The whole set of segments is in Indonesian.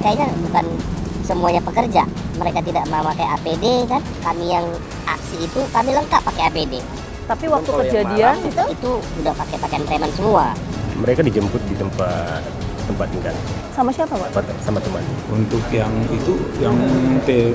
kayaknya bukan semuanya pekerja. Mereka tidak memakai APD kan. Kami yang aksi itu kami lengkap pakai APD. Tapi waktu Kalau yang kejadian Itu udah pakai pakaian preman semua. Mereka dijemput di tempat tinggal sama siapa Pak? sama teman. Untuk yang itu, yang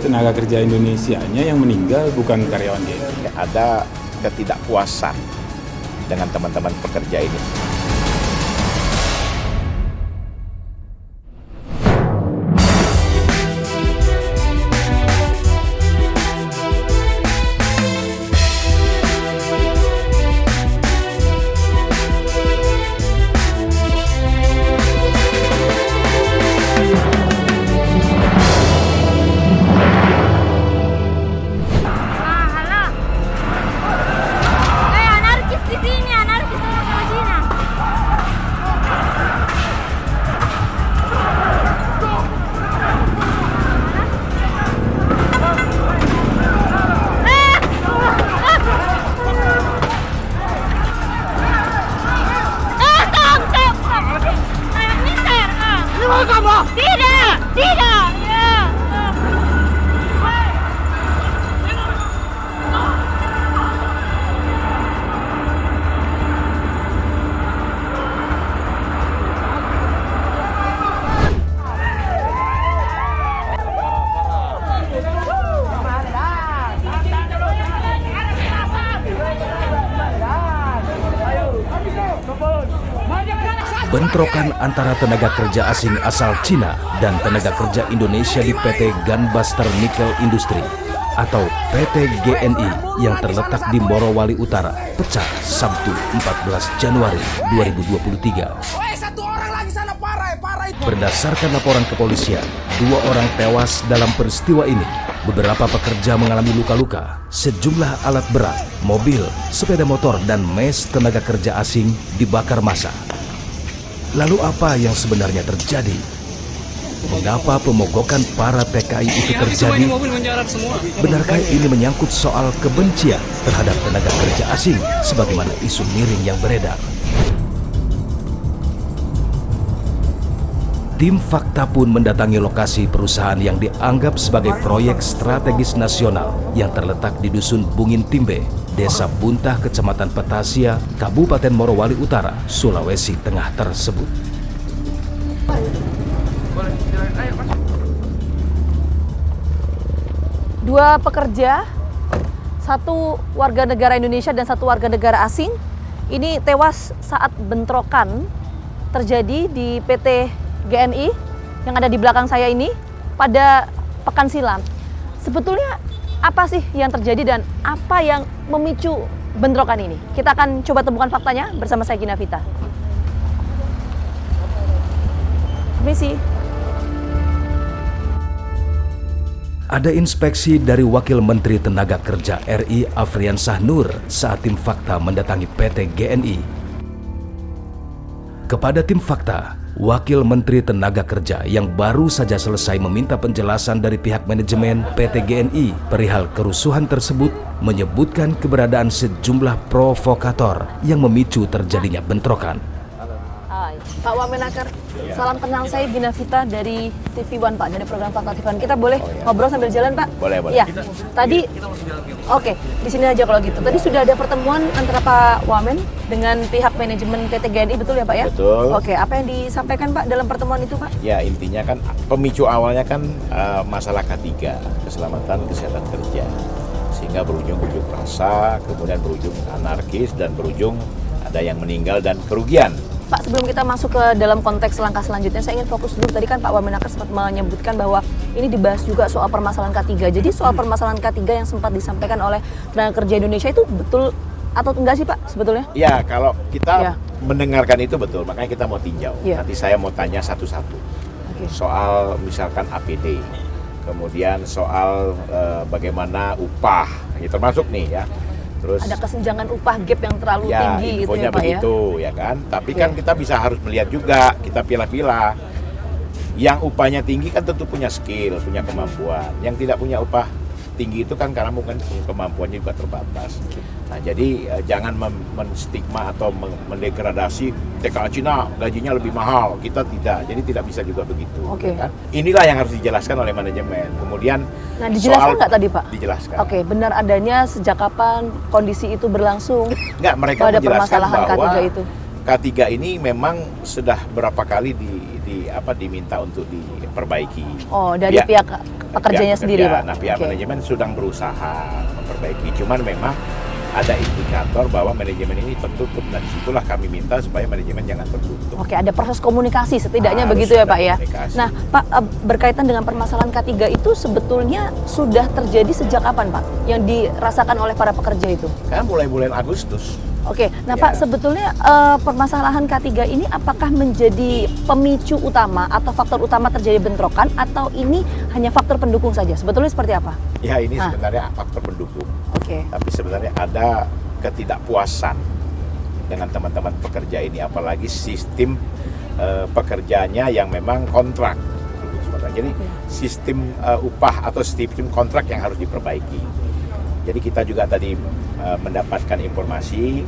tenaga kerja Indonesianya yang meninggal bukan karyawan GNI. Ada ketidakpuasan dengan teman-teman pekerja ini. Anarkis di sini, anarkis sama Cina. Tidak, tidak. Ya. Bentrokan antara tenaga kerja asing asal Cina dan tenaga kerja Indonesia di PT Gunbuster Nickel Industry atau PT GNI yang terletak di Morowali Utara pecah Sabtu 14 Januari 2023. Berdasarkan laporan kepolisian, 2 orang tewas dalam peristiwa ini. Beberapa pekerja mengalami luka-luka, sejumlah alat berat, mobil, sepeda motor, dan mes tenaga kerja asing dibakar massa. Lalu apa yang sebenarnya terjadi? Mengapa pemogokan para TKI itu terjadi? Benarkah ini menyangkut soal kebencian terhadap tenaga kerja asing sebagaimana isu miring yang beredar? Tim Fakta pun mendatangi lokasi perusahaan yang dianggap sebagai proyek strategis nasional yang terletak di Dusun Bungin Timbe, Desa Buntah, Kecamatan Petasia, Kabupaten Morowali Utara, Sulawesi Tengah tersebut. Dua pekerja, satu warga negara Indonesia dan satu warga negara asing, ini tewas saat bentrokan terjadi di PT GNI yang ada di belakang saya ini pada pekan silam. Sebetulnya apa sih yang terjadi dan apa yang memicu bentrokan ini? Kita akan coba temukan faktanya bersama saya Gina Vita. Permisi. Ada inspeksi dari Wakil Menteri Tenaga Kerja RI Afriansyah Nur saat tim Fakta mendatangi PT GNI. Kepada tim Fakta, Wakil Menteri Tenaga Kerja yang baru saja selesai meminta penjelasan dari pihak manajemen PT GNI perihal kerusuhan tersebut menyebutkan keberadaan sejumlah provokator yang memicu terjadinya bentrokan. Hai, Pak Wamenaker. Salam kenal, saya Gina Vita dari TV One, Pak, dari program Fakta TV One. Kita boleh ngobrol sambil jalan, Pak? Boleh. Ya, tadi, oke, di sini aja kalau gitu. Tadi sudah ada pertemuan antara Pak Wamen dengan pihak manajemen PT GNI, betul ya Pak ya? Betul. Oke, apa yang disampaikan Pak dalam pertemuan itu Pak? Ya, intinya kan pemicu awalnya kan masalah K3, keselamatan kesehatan kerja. Sehingga berujung rasa, kemudian berujung anarkis, dan berujung ada yang meninggal dan kerugian. Pak, sebelum kita masuk ke dalam konteks langkah selanjutnya, saya ingin fokus dulu. Tadi kan Pak Wamenaker sempat menyebutkan bahwa ini dibahas juga soal permasalahan K3. Jadi soal permasalahan K3 yang sempat disampaikan oleh tenaga kerja Indonesia itu betul atau enggak sih Pak sebetulnya? Ya, kalau kita mendengarkan itu betul, makanya kita mau tinjau. Nanti saya mau tanya satu-satu. Soal misalkan APD, kemudian soal bagaimana upah, termasuk nih ya. Terus ada kesenjangan upah gap yang terlalu tinggi gitu ya Pak begitu, ya kan. Tapi kan kita bisa harus melihat juga, kita pilah-pilah. Yang upahnya tinggi kan tentu punya skill, punya kemampuan. Yang tidak punya upah tinggi itu kan karena mungkin kemampuannya juga terbatas. Nah, jadi jangan menstigma atau mendegradasi TKA Cina gajinya lebih mahal, kita tidak. Jadi tidak bisa juga begitu. Oke. Kan? Inilah yang harus dijelaskan oleh manajemen. Kemudian Nah, dijelaskan nggak tadi Pak? Dijelaskan. Oke, benar adanya sejak kapan kondisi itu berlangsung? Enggak, mereka Ada menjelaskan permasalahan bahwa K3 itu. K3 ini memang sudah berapa kali diminta untuk diperbaiki. Oh, dari pihak pekerjanya pihak sendiri, pekerja. Pak. Nah, pihak Oke. manajemen sedang berusaha memperbaiki. Cuman memang ada indikator bahwa manajemen ini tertutup. Dan disitulah kami minta supaya manajemen jangan tertutup. Oke, ada proses komunikasi setidaknya Harus begitu ya ada Pak ya. komunikasi. Nah Pak, berkaitan dengan permasalahan K3 itu sebetulnya sudah terjadi sejak kapan Pak? Yang dirasakan oleh para pekerja itu? Kan mulai bulan Agustus. Oke, nah Ya. Pak sebetulnya permasalahan K3 ini apakah menjadi pemicu utama atau faktor utama terjadi bentrokan atau ini hanya faktor pendukung saja? Sebetulnya seperti apa? Ya ini Ah. sebenarnya faktor pendukung. Oke. Tapi sebenarnya ada ketidakpuasan dengan teman-teman pekerja ini, apalagi sistem pekerjaannya yang memang kontrak. Jadi sistem upah atau sistem kontrak yang harus diperbaiki. Jadi kita juga tadi mendapatkan informasi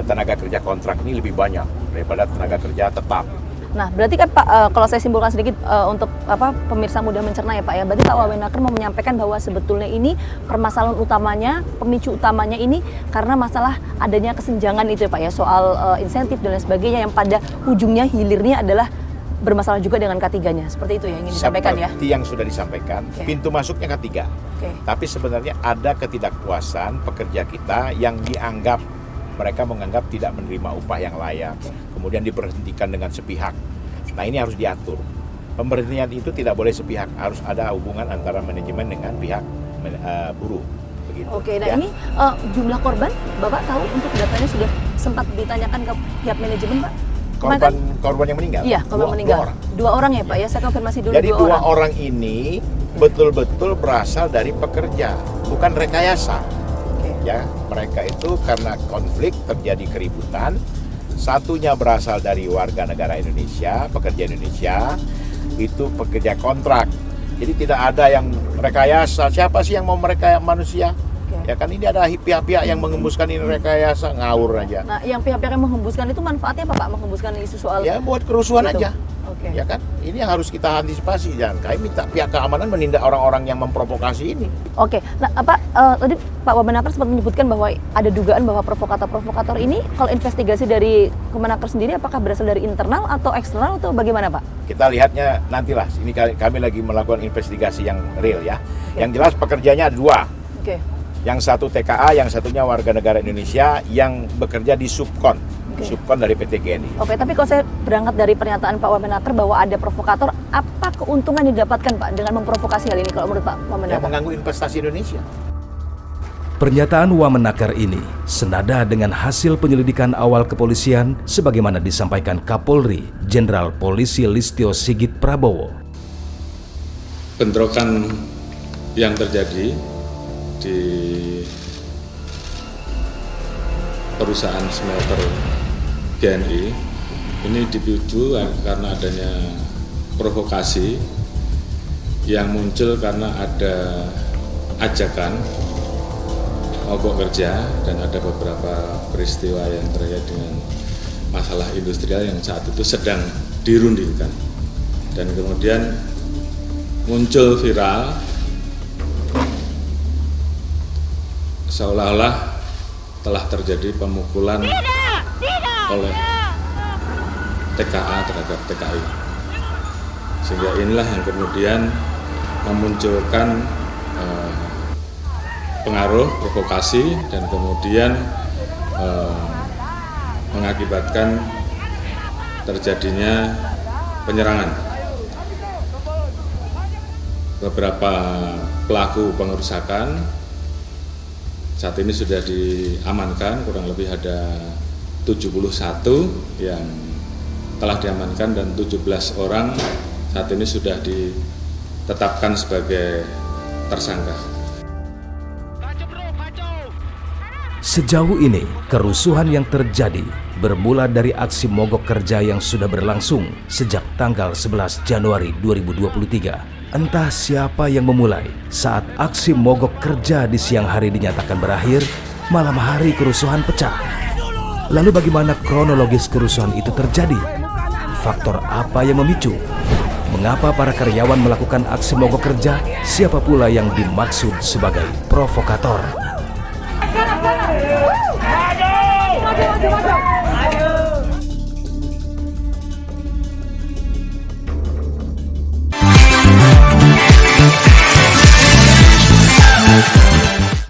tenaga kerja kontrak ini lebih banyak daripada tenaga kerja tetap. Nah, berarti kan Pak, kalau saya simpulkan sedikit untuk pemirsa mudah mencerna ya Pak ya, berarti Pak Wamenaker mau menyampaikan bahwa sebetulnya ini permasalahan utamanya, pemicu utamanya ini karena masalah adanya kesenjangan itu ya Pak ya, soal insentif dan lain sebagainya yang pada ujungnya hilirnya adalah bermasalah juga dengan K3-nya. Seperti itu ya yang ingin disampaikan ya? Seperti yang sudah disampaikan, Oke. pintu masuknya K3. Oke. Tapi sebenarnya ada ketidakpuasan pekerja kita yang mereka menganggap tidak menerima upah yang layak, kemudian diberhentikan dengan sepihak. Nah, ini harus diatur. Pemberhentian itu tidak boleh sepihak, harus ada hubungan antara manajemen dengan pihak buruh. Begitu. Oke, nah ya. ini jumlah korban, Bapak tahu untuk datanya sudah sempat ditanyakan ke pihak manajemen Pak? Kemarin korban yang meninggal? Iya, korban meninggal. 2 orang ya Pak ya, saya konfirmasi dulu. Jadi 2 2 orang ini betul-betul berasal dari pekerja, bukan rekayasa. Oke. Ya, mereka itu karena konflik terjadi keributan. Satunya berasal dari warga negara Indonesia, pekerja Indonesia, itu pekerja kontrak. Jadi tidak ada yang rekayasa. Siapa sih yang mau merekayasa manusia? Oke. Ya kan ini ada pihak-pihak yang mengembuskan ini rekayasa, ngawur aja. Nah, yang pihak-pihak yang menghembuskan itu manfaatnya apa Pak? Menghembuskan isu soal Ya buat kerusuhan itu. aja. Oke. Ya kan? Ini yang harus kita antisipasi, jangan kami minta pihak keamanan menindak orang-orang yang memprovokasi ini. Oke, nah tadi Pak Wamenaker sempat menyebutkan bahwa ada dugaan bahwa provokator-provokator ini kalau investigasi dari Kemenaker sendiri apakah berasal dari internal atau eksternal atau bagaimana Pak? Kita lihatnya nantilah. Ini kami lagi melakukan investigasi yang real ya. Yang jelas pekerjanya ada 2. Oke. Yang satu TKA, yang satunya warga negara Indonesia yang bekerja di subkon. Oke. Subkon dari PT GNI. Oke, tapi kalau saya berangkat dari pernyataan Pak Wamenaker bahwa ada provokator, apa keuntungan yang didapatkan Pak dengan memprovokasi hal ini kalau menurut Pak Yang Wamenaker? mengganggu investasi Indonesia. Pernyataan Wamenaker ini senada dengan hasil penyelidikan awal kepolisian sebagaimana disampaikan Kapolri Jenderal Polisi Listio Sigit Prabowo. Bentrokan yang terjadi di perusahaan smelter GNI ini dipicu karena adanya provokasi yang muncul karena ada ajakan mogok kerja dan ada beberapa peristiwa yang terkait dengan masalah industrial yang saat itu sedang dirundingkan dan kemudian muncul viral seolah-olah telah terjadi pemukulan oleh TKA terhadap TKI, sehingga inilah yang kemudian memunculkan pengaruh provokasi dan kemudian mengakibatkan terjadinya penyerangan. Beberapa pelaku pengerusakan saat ini sudah diamankan, kurang lebih ada 71 yang telah diamankan dan 17 orang saat ini sudah ditetapkan sebagai tersangka. Sejauh ini, kerusuhan yang terjadi bermula dari aksi mogok kerja yang sudah berlangsung sejak tanggal 11 Januari 2023 Entah siapa yang memulai saat aksi mogok kerja di siang hari dinyatakan berakhir, malam hari kerusuhan pecah. Lalu bagaimana kronologis kerusuhan itu terjadi? Faktor apa yang memicu? Mengapa para karyawan melakukan aksi mogok kerja? Siapa pula yang dimaksud sebagai provokator? Maju, maju, maju.